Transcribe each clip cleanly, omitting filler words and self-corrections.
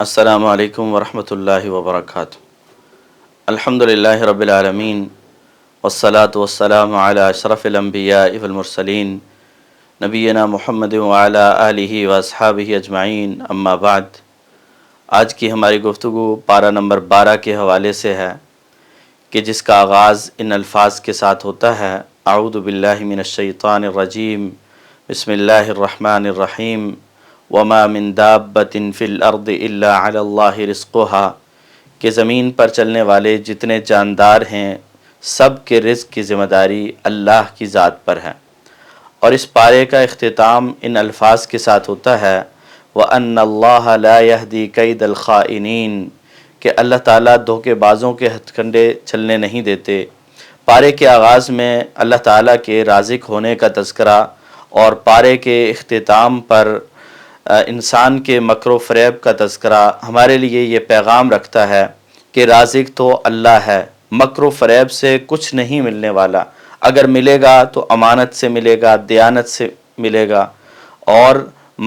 السلام علیکم ورحمۃ اللہ وبرکاتہ۔ الحمدللہ رب العالمین والصلاة والسلام علی اشرف الانبیاء والمرسلین نبینا محمد وعلی آلہ واصحابہ اجمعین، اما بعد۔ آج کی ہماری گفتگو پارہ نمبر 12 کے حوالے سے ہے کہ جس کا آغاز ان الفاظ کے ساتھ ہوتا ہے: اعوذ باللہ من الشیطان الرجیم، بسم اللہ الرحمن الرحیم، وما من دابۃ فی الارض الا علی اللہ رزقها، کہ زمین پر چلنے والے جتنے جاندار ہیں سب کے رزق کی ذمہ داری اللہ کی ذات پر ہے۔ اور اس پارے کا اختتام ان الفاظ کے ساتھ ہوتا ہے: وَأَنَّ اللَّهَ لَا يَهْدِي كَيْدَ الْخَائِنِينَ، کہ اللہ تعالیٰ دھوکے بازوں کے ہتھ کنڈے چلنے نہیں دیتے۔ پارے کے آغاز میں اللہ تعالیٰ کے رازق ہونے کا تذکرہ اور پارے کے اختتام پر انسان کے مکر و فریب کا تذکرہ ہمارے لیے یہ پیغام رکھتا ہے کہ رازق تو اللہ ہے، مکر و فریب سے کچھ نہیں ملنے والا۔ اگر ملے گا تو امانت سے ملے گا، دیانت سے ملے گا، اور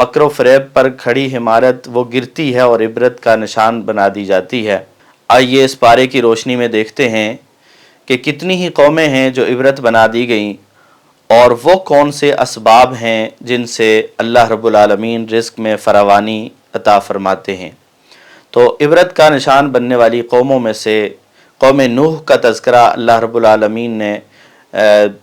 مکر و فریب پر کھڑی عمارت وہ گرتی ہے اور عبرت کا نشان بنا دی جاتی ہے۔ آئیے اس پارے کی روشنی میں دیکھتے ہیں کہ کتنی ہی قومیں ہیں جو عبرت بنا دی گئیں، اور وہ کون سے اسباب ہیں جن سے اللہ رب العالمین رزق میں فراوانی عطا فرماتے ہیں۔ تو عبرت کا نشان بننے والی قوموں میں سے قوم نوح کا تذکرہ اللہ رب العالمین نے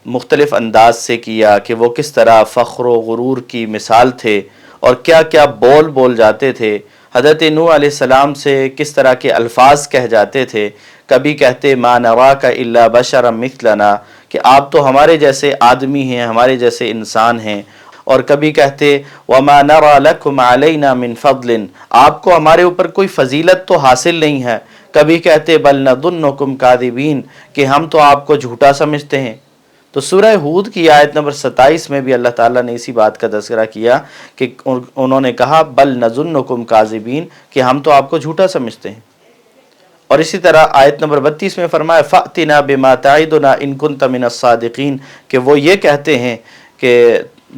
مختلف انداز سے کیا کہ وہ کس طرح فخر و غرور کی مثال تھے اور کیا کیا بول جاتے تھے۔ حضرت نوح علیہ السلام سے کس طرح کے الفاظ کہہ جاتے تھے۔ کبھی کہتے ما نراک الا بشرا مثلنا، کہ آپ تو ہمارے جیسے آدمی ہیں، ہمارے جیسے انسان ہیں، اور کبھی کہتے وما نرى لكم علينا من فضل، آپ کو ہمارے اوپر کوئی فضیلت تو حاصل نہیں ہے۔ کبھی کہتے بل نظنكم كاذبين، کہ ہم تو آپ کو جھوٹا سمجھتے ہیں۔ تو سورہ ہود کی آیت نمبر 27 میں بھی اللہ تعالیٰ نے اسی بات کا تذکرہ کیا کہ انہوں نے کہا بل نظنكم كاذبين، کہ ہم تو آپ کو جھوٹا سمجھتے ہیں۔ اور اسی طرح آیت نمبر 32 میں فرمایا فَأْتِنَا بِمَا تَعِدُنَا إِن كُنْتَ مِنَ الصَّادِقِينَ، کہ وہ یہ کہتے ہیں کہ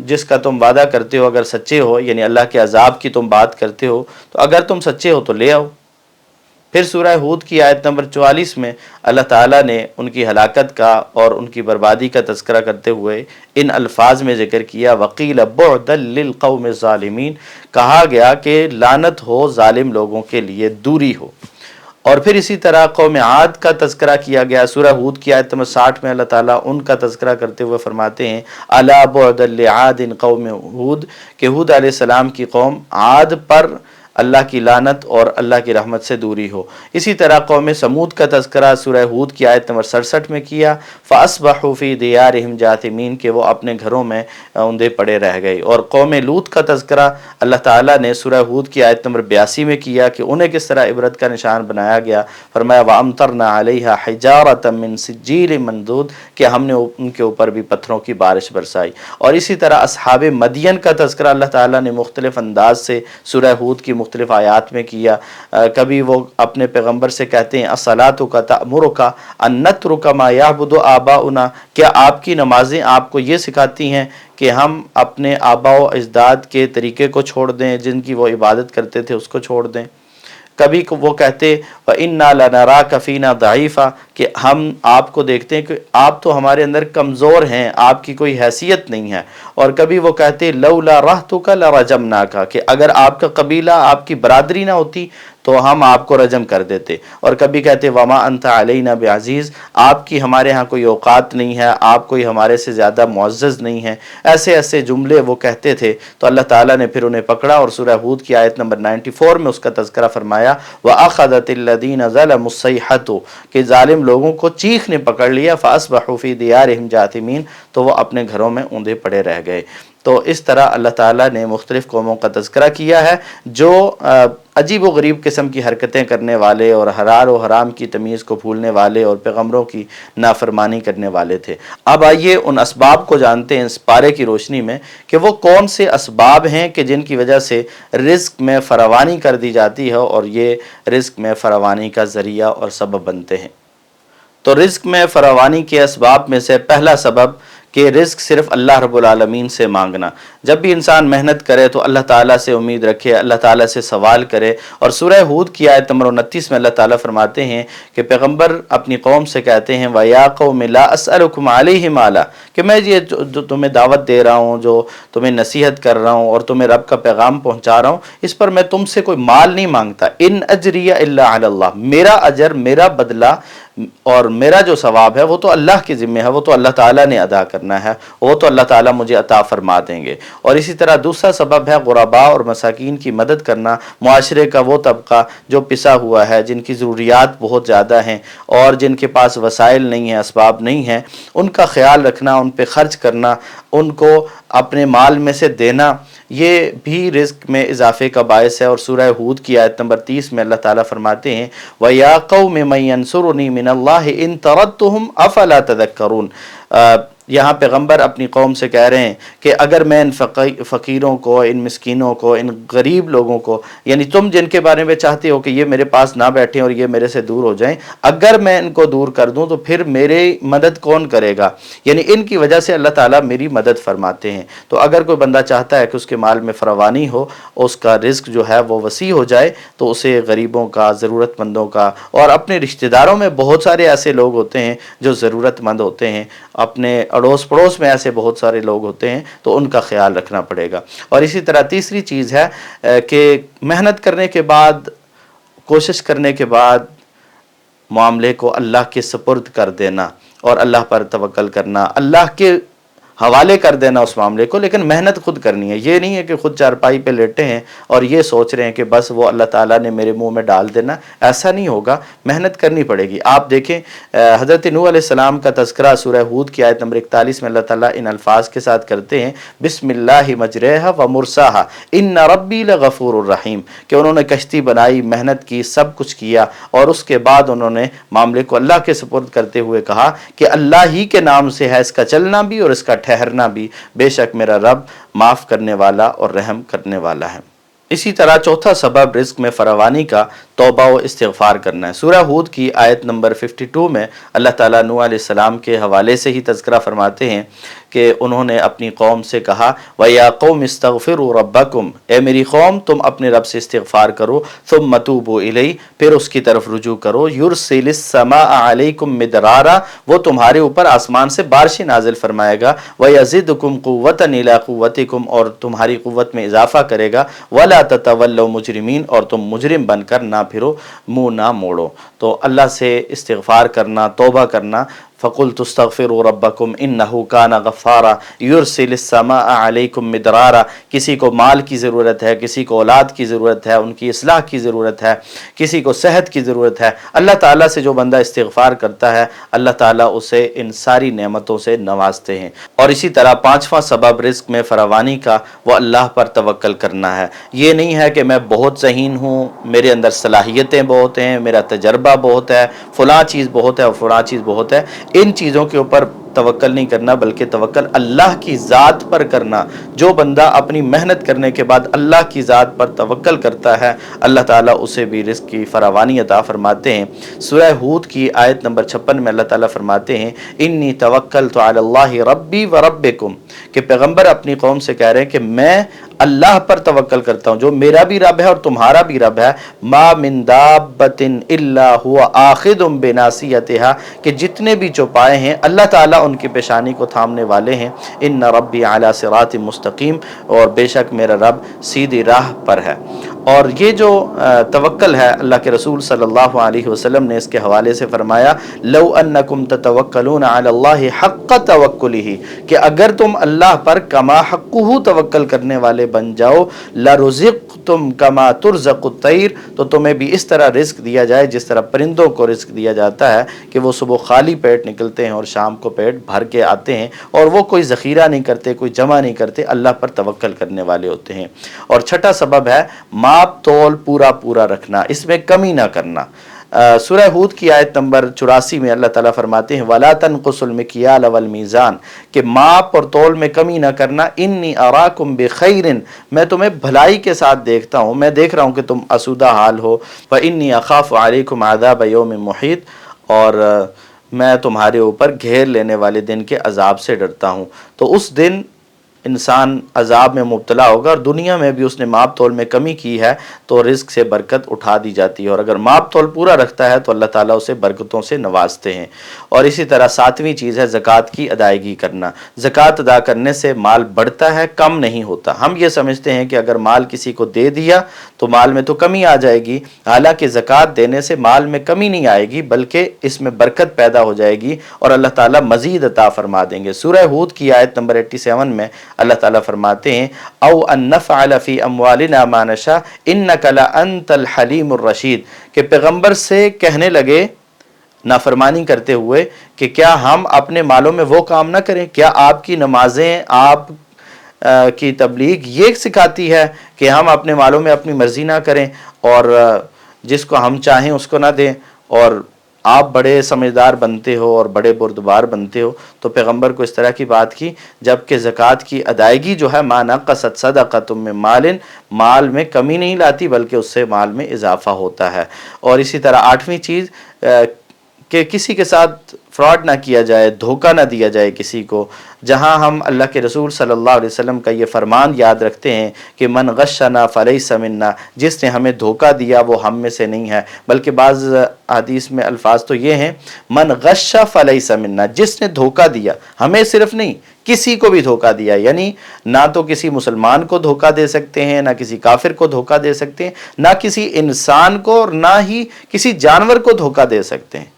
جس کا تم وعدہ کرتے ہو اگر سچے ہو، یعنی اللہ کے عذاب کی تم بات کرتے ہو تو اگر تم سچے ہو تو لے آؤ۔ پھر سورہ ہود کی آیت نمبر 44 میں اللہ تعالیٰ نے ان کی ہلاکت کا اور ان کی بربادی کا تذکرہ کرتے ہوئے ان الفاظ میں ذکر کیا وَقِيلَ بُعْدًا لِلْقَوْمِ الظَّالِمِينَ، کہا گیا کہ لعنت ہو ظالم لوگوں کے لیے، دوری ہو۔ اور پھر اسی طرح قوم عاد کا تذکرہ کیا گیا۔ سورہ ہود کی آیت نمبر 60 میں اللہ تعالیٰ ان کا تذکرہ کرتے ہوئے فرماتے ہیں الا بعدا لعاد قوم ہود، کہ ہود علیہ السلام کی قوم عاد پر اللہ کی لعنت اور اللہ کی رحمت سے دوری ہو۔ اسی طرح قوم سمود کا تذکرہ سورہ ہود کی آیت نمبر 67 میں کیا فاصبحوا فی دیارہم جاثمین، کہ وہ اپنے گھروں میں اوندے پڑے رہ گئے۔ اور قوم لوط کا تذکرہ اللہ تعالیٰ نے سورہ ہود کی آیت نمبر 82 میں کیا کہ انہیں کس طرح عبرت کا نشان بنایا گیا۔ فرمایا وَأَمْطَرْنَا عَلَيْهَا حِجَارَةً مِّن سِجِّيلٍ مَّنضُودٍ، کہ ہم نے ان کے اوپر بھی پتھروں کی بارش برسائی۔ اور اسی طرح اصحاب مدین کا تذکرہ اللہ تعالیٰ نے مختلف انداز سے سورہ ہود کی مختلف آیات میں کیا۔ کبھی وہ اپنے پیغمبر سے کہتے ہیں الصلاۃ تأمرک ان نترک ما یعبد آباؤنا، کیا آپ کی نمازیں آپ کو یہ سکھاتی ہیں کہ ہم اپنے آباء و اجداد کے طریقے کو چھوڑ دیں، جن کی وہ عبادت کرتے تھے اس کو چھوڑ دیں۔ کبھی وہ کہتے وَإِنَّا لَنَرَاكَ فِينَا ضَعِيفًا، کہ ہم آپ کو دیکھتے ہیں کہ آپ تو ہمارے اندر کمزور ہیں، آپ کی کوئی حیثیت نہیں ہے۔ اور کبھی وہ کہتے لَوْلَا رَحْتُكَ لَرَجَمْنَاكَ، کہ اگر آپ کا قبیلہ، آپ کی برادری نہ ہوتی تو ہم آپ کو رجم کر دیتے۔ اور کبھی کہتے وَمَا أَنْتَ عَلَيْنَا بِعَزِيزٍ، آپ کی ہمارے ہاں کوئی اوقات نہیں ہے، آپ کوئی ہمارے سے زیادہ معزز نہیں ہے۔ ایسے ایسے جملے وہ کہتے تھے۔ تو اللہ تعالیٰ نے پھر انہیں پکڑا اور سورہ ہود کی آیت نمبر 94 میں اس کا تذکرہ فرمایا وَأَخَذَتِ الَّذِينَ ظَلَمُوا الصَّيْحَةُ، کہ ظالم لوگوں کو چیخ نے پکڑ لیا فَأَصْبَحُوا فِي دِيَارِهِمْ جَاثِمِينَ، تو وہ اپنے گھروں میں اوندے پڑے رہ گئے۔ تو اس طرح اللہ تعالیٰ نے مختلف قوموں کا تذکرہ کیا ہے جو عجیب و غریب قسم کی حرکتیں کرنے والے اور حلال و حرام کی تمیز کو بھولنے والے اور پیغمبروں کی نافرمانی کرنے والے تھے۔ اب آئیے ان اسباب کو جانتے ہیں اس پارے کی روشنی میں کہ وہ کون سے اسباب ہیں کہ جن کی وجہ سے رزق میں فراوانی کر دی جاتی ہے اور یہ رزق میں فراوانی کا ذریعہ اور سبب بنتے ہیں۔ تو رزق میں فراوانی کے اسباب میں سے پہلا سبب کہ رزق صرف اللہ رب العالمین سے مانگنا. جب بھی انسان محنت کرے تو اللہ تعالیٰ سے امید رکھے, اللہ تعالیٰ سے سوال کرے. اور سورہ ہود کی آیت نمبر 29 میں اللہ تعالیٰ فرماتے ہیں کہ پیغمبر اپنی قوم سے کہتے ہیں وَيَا قَوْمِ لَا أَسْأَلُكُمْ عَلَيْهِ مَالًا, کہ میں یہ جو تمہیں دعوت دے رہا ہوں, جو تمہیں نصیحت کر رہا ہوں اور تمہیں رب کا پیغام پہنچا رہا ہوں, اس پر میں تم سے کوئی مال نہیں مانگتا. ان اجریہ الا علی اللہ, میرا اجر, میرا بدلہ اور میرا جو ثواب ہے وہ تو اللہ کے ذمہ ہے, وہ تو اللہ تعالیٰ نے ادا کرنا ہے, وہ تو اللہ تعالیٰ مجھے عطا فرما دیں گے. اور اسی طرح دوسرا سبب ہے غرباء اور مساکین کی مدد کرنا. معاشرے کا وہ طبقہ جو پسا ہوا ہے, جن کی ضروریات بہت زیادہ ہیں اور جن کے پاس وسائل نہیں ہیں, اسباب نہیں ہیں, ان کا خیال رکھنا, ان پہ خرچ کرنا, ان کو اپنے مال میں سے دینا, یہ بھی رزق میں اضافے کا باعث ہے. اور سورہ ہود کی آیت نمبر 30 میں اللہ تعالیٰ فرماتے ہیں وَيَا قَوْمِ مَن يَنصُرُنِي مِنَ اللَّهِ إِن طَرَدتُّهُمْ أَفَلَا تَذَكَّرُونَ. یہاں پیغمبر اپنی قوم سے کہہ رہے ہیں کہ اگر میں ان فقیروں کو, ان مسکینوں کو, ان غریب لوگوں کو, یعنی تم جن کے بارے میں چاہتے ہو کہ یہ میرے پاس نہ بیٹھیں اور یہ میرے سے دور ہو جائیں, اگر میں ان کو دور کر دوں تو پھر میری مدد کون کرے گا؟ یعنی ان کی وجہ سے اللہ تعالیٰ میری مدد فرماتے ہیں. تو اگر کوئی بندہ چاہتا ہے کہ اس کے مال میں فراوانی ہو, اس کا رزق جو ہے وہ وسیع ہو جائے, تو اسے غریبوں کا, ضرورت مندوں کا, اور اپنے رشتہ داروں میں بہت سارے ایسے لوگ ہوتے ہیں جو ضرورت مند ہوتے ہیں, اپنے اڑوس پڑوس میں ایسے بہت سارے لوگ ہوتے ہیں, تو ان کا خیال رکھنا پڑے گا. اور اسی طرح تیسری چیز ہے کہ محنت کرنے کے بعد, کوشش کرنے کے بعد معاملے کو اللہ کے سپرد کر دینا اور اللہ پر توکل کرنا, اللہ کے حوالے کر دینا اس معاملے کو, لیکن محنت خود کرنی ہے. یہ نہیں ہے کہ خود چارپائی پہ لیٹے ہیں اور یہ سوچ رہے ہیں کہ بس وہ اللہ تعالیٰ نے میرے منہ میں ڈال دینا, ایسا نہیں ہوگا, محنت کرنی پڑے گی. آپ دیکھیں حضرت نوح علیہ السلام کا تذکرہ سورہ ہود کی آیت نمبر 41 میں اللہ تعالیٰ ان الفاظ کے ساتھ کرتے ہیں بسم اللہ مجریہا و مرساہا ان ربی لغفور الرحیم, کہ انہوں نے کشتی بنائی, محنت کی, سب کچھ کیا, اور اس کے بعد انہوں نے معاملے کو اللہ کے سپرد کرتے ہوئے کہا کہ اللہ ہی کے نام سے ہے اس کا چلنا بھی اور اس کا ٹھہرنا بھی, بے شک میرا رب معاف کرنے والا اور رحم کرنے والا ہے. اسی طرح چوتھا سبب رزق میں فراوانی کا توبہ و استغفار کرنا ہے. سورہ ہود کی آیت نمبر 52 میں اللہ تعالیٰ نوح علیہ السلام کے حوالے سے ہی تذکرہ فرماتے ہیں کہ انہوں نے اپنی قوم سے کہا وَيَا قَوْمِ اسْتَغْفِرُوا رَبَّكُمْ, اے میری قوم تم اپنے رب سے استغفار کرو, ثُمَّ تُوبُوا إِلَيْهِ, پھر اس کی طرف رجوع کرو, يُرْسِلِ السَّمَاءَ عَلَيْكُمْ مِدْرَارًا, وہ تمہارے اوپر آسمان سے بارشیں نازل فرمائے گا, وَيَزِدْكُمْ قُوَّةً إِلَىٰ قُوَّتِكُمْ, اور تمہاری قوت میں اضافہ کرے گا, وَلَا تَتَوَلَّوْا مُجْرِمِينَ, اور تم مجرم بن کر نہ پھرو, منہ نہ موڑو. تو اللہ سے استغفار کرنا, توبہ کرنا. فَقُلْتُ اسْتَغْفِرُوا رَبَّكُمْ إِنَّهُ كَانَ غَفَّارًا يُرْسِلِ السَّمَاءَ عَلَيْكُمْ مِدْرَارًا. کسی کو مال کی ضرورت ہے, کسی کو اولاد کی ضرورت ہے, ان کی اصلاح کی ضرورت ہے, کسی کو صحت کی ضرورت ہے, اللہ تعالیٰ سے جو بندہ استغفار کرتا ہے اللہ تعالیٰ اسے ان ساری نعمتوں سے نوازتے ہیں. اور اسی طرح پانچواں سبب رزق میں فراوانی کا وہ اللہ پر توکل کرنا ہے. یہ نہیں ہے کہ میں بہت ذہین ہوں, میرے اندر صلاحیتیں بہت ہیں, میرا تجربہ بہت ہے, فلاں چیز بہت ہے اور فلاں چیز بہت ہے, ان چیزوں کے اوپر توکل نہیں کرنا, بلکہ توکل اللہ کی ذات پر کرنا. جو بندہ اپنی محنت کرنے کے بعد اللہ کی ذات پر توکل کرتا ہے اللہ تعالیٰ اسے بھی رزق کی فراوانی عطا فرماتے ہیں. سورہ ہود کی آیت نمبر 56 میں اللہ تعالیٰ فرماتے ہیں انی توکلت علی اللہ ربی و ربکم, کہ پیغمبر اپنی قوم سے کہہ رہے ہیں کہ میں اللہ پر توکل کرتا ہوں جو میرا بھی رب ہے اور تمہارا بھی رب ہے. ما من دابۃ الا هو آخذ بناصیتها, کہ جتنے بھی چوپائے ہیں اللہ تعالیٰ ان کی پیشانی کو تھامنے والے ہیں. ان ربی علی صراط مستقیم, اور بے شک میرا رب سیدھی راہ پر ہے. اور یہ جو توکل ہے اللہ کے رسول صلی اللہ علیہ وسلم نے اس کے حوالے سے فرمایا لو انکم تتوکلون علی اللہ حق توکلہ, کہ اگر تم اللہ پر کما حقہ توکل کرنے والے بن جاؤ, لرزقتم کما ترزق الطیر, تو تمہیں بھی اس طرح رزق دیا جائے جس طرح پرندوں کو رزق دیا جاتا ہے کہ وہ صبح خالی پیٹ نکلتے ہیں اور شام کو پیٹ بھر کے آتے ہیں, اور وہ کوئی ذخیرہ نہیں کرتے, کوئی جمع نہیں کرتے, اللہ پر توکل کرنے والے ہوتے ہیں. اور چھٹا سبب ہے ماپ تول پورا پورا رکھنا, اس میں کمی نہ کرنا. سورہ ہود کی آیت نمبر 84 میں اللہ تعالیٰ فرماتے ہیں وَلَا تَنْقُصُوا الْمِكْيَالَ وَالْمِيزَانَ, کہ ماپ اور تول میں کمی نہ کرنا. اِنِّي أَرَاكُمْ بِخَيْرٍ, میں تمہیں بھلائی کے ساتھ دیکھتا ہوں, میں دیکھ رہا ہوں کہ تم اسودہ حال ہو. فَإِنِّي أَخَافُ عَلَيْكُمْ عَذَابَ يَوْمٍ مُحِيطٍ, اور میں تمہارے اوپر گھیر لینے والے دن کے عذاب سے ڈرتا ہوں۔ تو اس دن انسان عذاب میں مبتلا ہوگا، اور دنیا میں بھی اس نے ماپ تول میں کمی کی ہے تو رزق سے برکت اٹھا دی جاتی ہے، اور اگر ماپ تول پورا رکھتا ہے تو اللہ تعالیٰ اسے برکتوں سے نوازتے ہیں۔ اور اسی طرح ساتویں چیز ہے زکوٰۃ کی ادائیگی کرنا۔ زکوٰۃ ادا کرنے سے مال بڑھتا ہے، کم نہیں ہوتا۔ ہم یہ سمجھتے ہیں کہ اگر مال کسی کو دے دیا تو مال میں تو کمی آ جائے گی، حالانکہ زکوٰۃ دینے سے مال میں کمی نہیں آئے گی بلکہ اس میں برکت پیدا ہو جائے گی اور اللہ تعالیٰ مزید عطا فرما دیں گے۔ سورہ ہود کی آیت نمبر 87 میں اللہ تعالیٰ فرماتے ہیں او ان نفعل فی اموالنا ما نشاء انک لانت الحلیم الرشید، کہ پیغمبر سے کہنے لگے نافرمانی کرتے ہوئے کہ کیا ہم اپنے مالوں میں وہ کام نہ کریں، کیا آپ کی نمازیں، آپ کی تبلیغ یہ سکھاتی ہے کہ ہم اپنے مالوں میں اپنی مرضی نہ کریں اور جس کو ہم چاہیں اس کو نہ دیں، اور آپ بڑے سمجھدار بنتے ہو اور بڑے بردبار بنتے ہو؟ تو پیغمبر کو اس طرح کی بات کی، جبکہ زکوٰۃ کی ادائیگی جو ہے ما نقصت صدقۃ من مال، مال میں کمی نہیں لاتی بلکہ اس سے مال میں اضافہ ہوتا ہے۔ اور اسی طرح آٹھویں چیز کہ کسی کے ساتھ فراڈ نہ کیا جائے، دھوکہ نہ دیا جائے کسی کو۔ جہاں ہم اللہ کے رسول صلی اللہ علیہ وسلم کا یہ فرمان یاد رکھتے ہیں کہ من غشنا فلیس منا، جس نے ہمیں دھوکہ دیا وہ ہم میں سے نہیں ہے، بلکہ بعض حدیث میں الفاظ تو یہ ہیں من غش فلیس منا، جس نے دھوکہ دیا، ہمیں صرف نہیں کسی کو بھی دھوکہ دیا، یعنی نہ تو کسی مسلمان کو دھوکہ دے سکتے ہیں، نہ کسی کافر کو دھوکہ دے سکتے ہیں، نہ کسی انسان کو، اور نہ ہی کسی جانور کو دھوکہ دے سکتے ہیں۔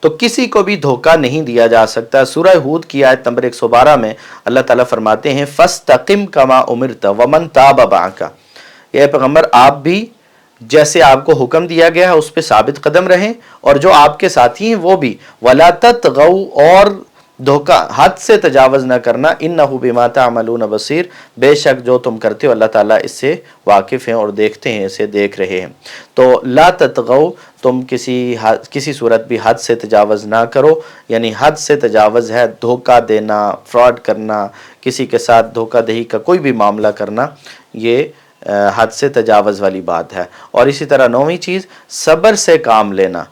تو کسی کو بھی دھوکہ نہیں دیا جا سکتا۔ سورہ ہود کی آیت نمبر 112 میں اللہ تعالیٰ فرماتے ہیں فَاسْتَقِمْ كَمَا أُمِرْتَ وَمَنْ تَابَ مَعَكَ، یہ پیغمبر آپ بھی جیسے آپ کو حکم دیا گیا ہے اس پہ ثابت قدم رہیں، اور جو آپ کے ساتھی ہیں وہ بھی، وَلَا تَطْغَوْا، اور دھوکہ حد سے تجاوز نہ کرنا، اِنَّهُ بِمَا تَعْمَلُونَ بَصِيرٌ، بے شک جو تم کرتے ہو اللہ تعالیٰ اس سے واقف ہیں اور دیکھتے ہیں، اسے دیکھ رہے ہیں۔ تو لا تطغوا، تم کسی صورت بھی حد سے تجاوز نہ کرو، یعنی حد سے تجاوز ہے دھوکہ دینا، فراڈ کرنا، کسی کے ساتھ دھوکہ دہی کا کوئی بھی معاملہ کرنا، یہ حد سے تجاوز والی بات ہے۔ اور اسی طرح نویں چیز صبر سے کام لینا۔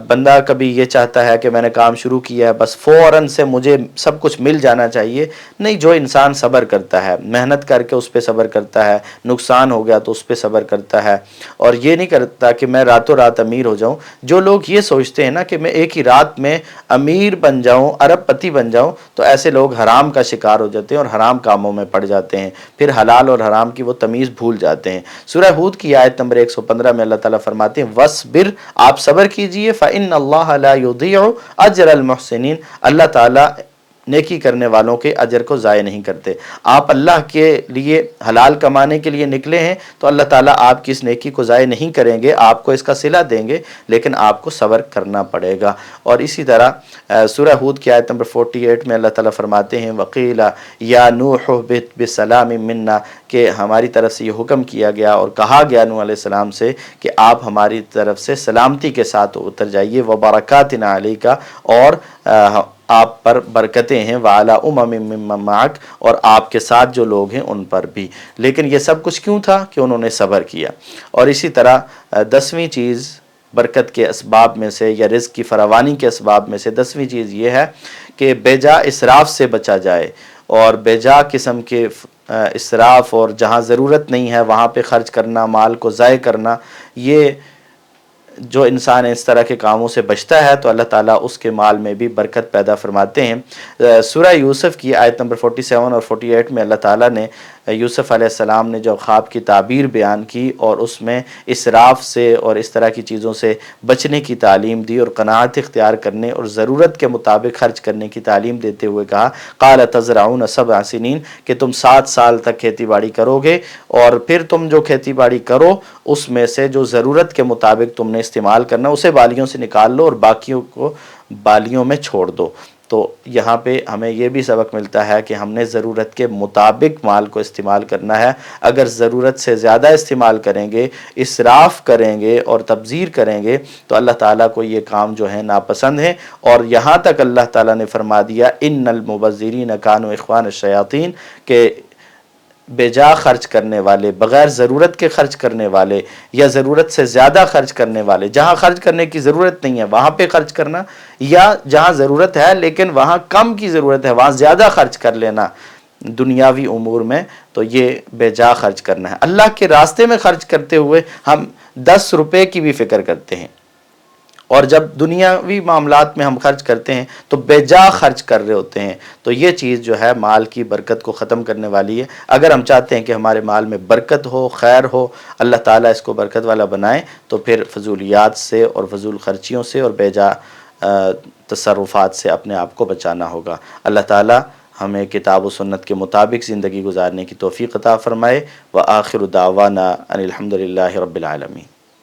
بندہ کبھی یہ چاہتا ہے کہ میں نے کام شروع کیا ہے بس فوراً سے مجھے سب کچھ مل جانا چاہیے، نہیں، جو انسان صبر کرتا ہے، محنت کر کے اس پہ صبر کرتا ہے، نقصان ہو گیا تو اس پہ صبر کرتا ہے، اور یہ نہیں کرتا کہ میں راتوں رات امیر ہو جاؤں۔ جو لوگ یہ سوچتے ہیں نا کہ میں ایک ہی رات میں امیر بن جاؤں، ارب پتی بن جاؤں، تو ایسے لوگ حرام کا شکار ہو جاتے ہیں اور حرام کاموں میں پڑ جاتے ہیں، پھر حلال اور حرام کی وہ تمیز بھول جاتے ہیں۔ سورہ ہود کی آیت نمبر 115 میں اللہ تعالیٰ فرماتے ہیں وَاصْبِرْ، آپ صبر کیجئے، فَإِنَّ اللَّهَ لَا يُضِيعُ أَجْرَ الْمُحْسِنِينَ، اللہ تعالیٰ نیکی کرنے والوں کے اجر کو ضائع نہیں کرتے۔ آپ اللہ کے لیے حلال کمانے کے لیے نکلے ہیں تو اللہ تعالیٰ آپ کی اس نیکی کو ضائع نہیں کریں گے، آپ کو اس کا صلہ دیں گے، لیکن آپ کو صبر کرنا پڑے گا۔ اور اسی طرح سورہ ہود کی آیت نمبر 48 میں اللہ تعالیٰ فرماتے ہیں وَقِيلَ يَا نُوحُ اهْبِطْ بِسَلَامٍ مِنَّا، کہ ہماری طرف سے یہ حکم کیا گیا اور کہا گیا نوح علیہ السلام سے کہ آپ ہماری طرف سے سلامتی کے ساتھ اتر جائیے، وَبَرَكَاتٍ عَلَيْكَ، اور آپ پر برکتیں ہیں، وَعَلَىٰ أُمَمٍ مِّمَّن مَّعَكَ، اور آپ کے ساتھ جو لوگ ہیں ان پر بھی۔ لیکن یہ سب کچھ کیوں تھا؟ کہ انہوں نے صبر کیا۔ اور اسی طرح 10ویں چیز برکت کے اسباب میں سے یا رزق کی فراوانی کے اسباب میں سے 10ویں چیز یہ ہے کہ بے جا اسراف سے بچا جائے، اور بے جا قسم کے اسراف اور جہاں ضرورت نہیں ہے وہاں پہ خرچ کرنا، مال کو ضائع کرنا، یہ جو انسان اس طرح کے کاموں سے بچتا ہے تو اللہ تعالیٰ اس کے مال میں بھی برکت پیدا فرماتے ہیں۔ سورہ یوسف کی آیت نمبر 47 اور 48 میں اللہ تعالیٰ نے یوسف علیہ السلام نے جو خواب کی تعبیر بیان کی اور اس میں اسراف سے اور اس طرح کی چیزوں سے بچنے کی تعلیم دی، اور قناعت اختیار کرنے اور ضرورت کے مطابق خرچ کرنے کی تعلیم دیتے ہوئے کہا قال تزرعون 7 سنین، کہ تم 7 سال تک کھیتی باڑی کرو گے، اور پھر تم جو کھیتی باڑی کرو اس میں سے جو ضرورت کے مطابق تم نے استعمال کرنا اسے بالیوں سے نکال لو اور باقیوں کو بالیوں میں چھوڑ دو۔ تو یہاں پہ ہمیں یہ بھی سبق ملتا ہے کہ ہم نے ضرورت کے مطابق مال کو استعمال کرنا ہے۔ اگر ضرورت سے زیادہ استعمال کریں گے، اسراف کریں گے اور تبذیر کریں گے تو اللہ تعالیٰ کو یہ کام جو ہے ناپسند ہے۔ اور یہاں تک اللہ تعالیٰ نے فرما دیا ان المبذرین کانوا اخوان الشیاطین، کہ بے جا خرچ کرنے والے، بغیر ضرورت کے خرچ کرنے والے، یا ضرورت سے زیادہ خرچ کرنے والے، جہاں خرچ کرنے کی ضرورت نہیں ہے وہاں پہ خرچ کرنا، یا جہاں ضرورت ہے لیکن وہاں کم کی ضرورت ہے وہاں زیادہ خرچ کر لینا دنیاوی امور میں، تو یہ بے جا خرچ کرنا ہے۔ اللہ کے راستے میں خرچ کرتے ہوئے ہم 10 روپے کی بھی فکر کرتے ہیں، اور جب دنیاوی معاملات میں ہم خرچ کرتے ہیں تو بے جا خرچ کر رہے ہوتے ہیں۔ تو یہ چیز جو ہے مال کی برکت کو ختم کرنے والی ہے۔ اگر ہم چاہتے ہیں کہ ہمارے مال میں برکت ہو، خیر ہو، اللہ تعالیٰ اس کو برکت والا بنائے، تو پھر فضولیات سے اور فضول خرچیوں سے اور بے جا تصرفات سے اپنے آپ کو بچانا ہوگا۔ اللہ تعالیٰ ہمیں کتاب و سنت کے مطابق زندگی گزارنے کی توفیق عطا فرمائے۔ وآخر دعوانا ان الحمد للہ رب العالمین۔